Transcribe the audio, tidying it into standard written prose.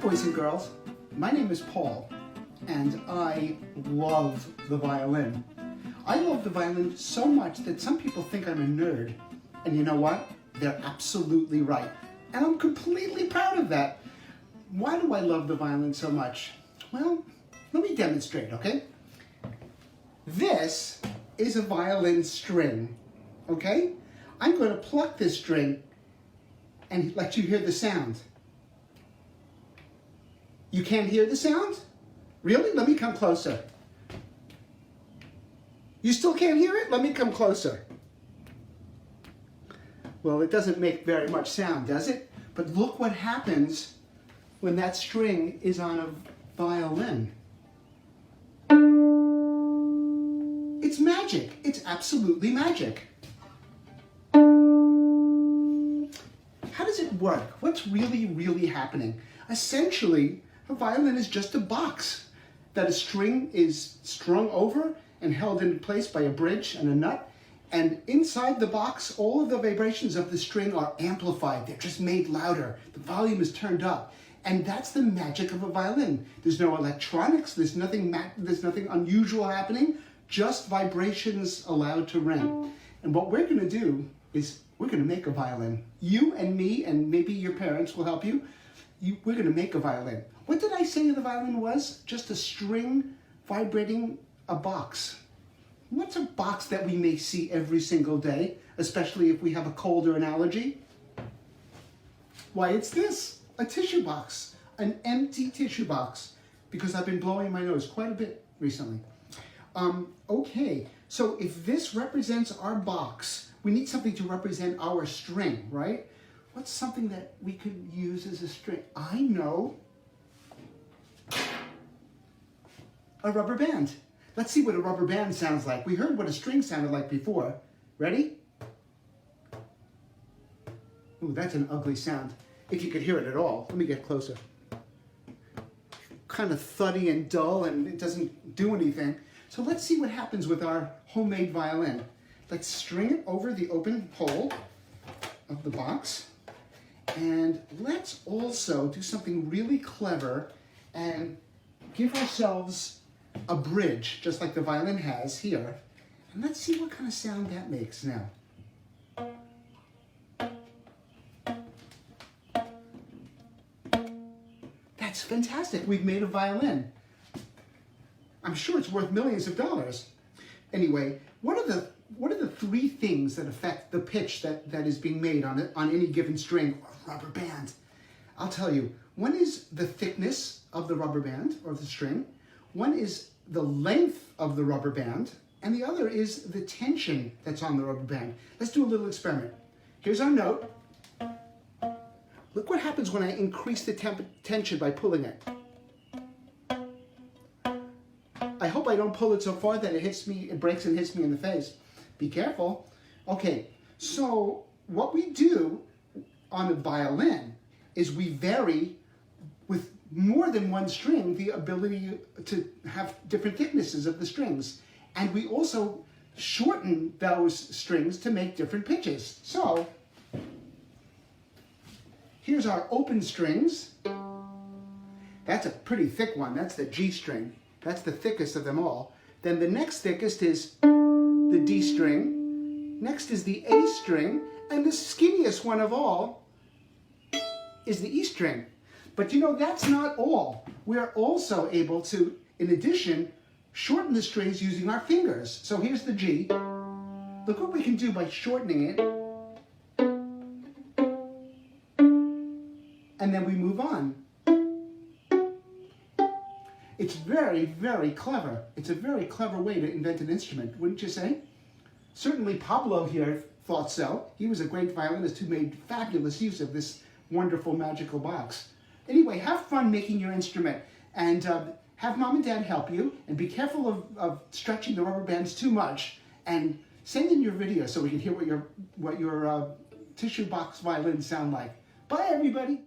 boys and girls. My name is Paul, and I love the violin. I love the violin so much that some people think I'm a nerd. And you know what? They're absolutely right. And I'm completely proud of that. Why do I love the violin so much? Well, let me demonstrate, okay? This is a violin string, okay? I'm going to pluck this string and let you hear the sound. You can't hear the sound? Really? Let me come closer. You still can't hear it? Let me come closer. Well, it doesn't make very much sound, does it? But look what happens when that string is on a violin. It's magic. It's absolutely magic. How does it work? What's really happening? Essentially, a violin is just a box that a string is strung over and held in place by a bridge and a nut. And inside the box, all of the vibrations of the string are amplified. They're just made louder. The volume is turned up. And that's the magic of a violin. There's no electronics. There's nothing unusual happening. Just vibrations allowed to ring. And what we're going to do is we're going to make a violin. You and me, and maybe your parents will help you. We're going to make a violin. What did I say the violin was? Just a string vibrating a box. What's a box that we may see every single day, especially if we have a cold or an allergy? Why, it's this, a tissue box, an empty tissue box, because I've been blowing my nose quite a bit recently. Okay, so if this represents our box, we need something to represent our string, right? What's something that we could use as a string? I know. A rubber band. Let's see what a rubber band sounds like. We heard what a string sounded like before. Ready? Ooh, that's an ugly sound. If you could hear it at all. Let me get closer. Kind of thuddy and dull, and it doesn't do anything. So let's see what happens with our homemade violin. Let's string it over the open hole of the box. And let's also do something really clever and give ourselves a bridge, just like the violin has here. And let's see what kind of sound that makes now. That's fantastic. We've made a violin. I'm sure it's worth millions of dollars. Anyway, what are the three things that affect the pitch that is being made on any given string or rubber band? I'll tell you. One is the thickness of the rubber band or the string. One is the length of the rubber band, and the other is the tension that's on the rubber band. Let's do a little experiment. Here's our note. Look what happens when I increase the tension by pulling it. I hope I don't pull it so far that it breaks and hits me in the face. Be careful. Okay, so what we do on a violin is we vary with more than one string the ability to have different thicknesses of the strings. And we also shorten those strings to make different pitches. So here's our open strings. That's a pretty thick one. That's the G string. That's the thickest of them all. Then the next thickest is the D string. Next is the A string. And the skinniest one of all is the E string. But you know, that's not all. We're also able to, in addition, shorten the strings using our fingers. So here's the G. Look what we can do by shortening it. And then we move on. It's very clever. It's a very clever way to invent an instrument, wouldn't you say? Certainly Pablo here thought so. He was a great violinist who made fabulous use of this wonderful magical box. Anyway, have fun making your instrument, and have mom and dad help you, and be careful of stretching the rubber bands too much, and send in your video so we can hear what your tissue box violins sound like. Bye, everybody.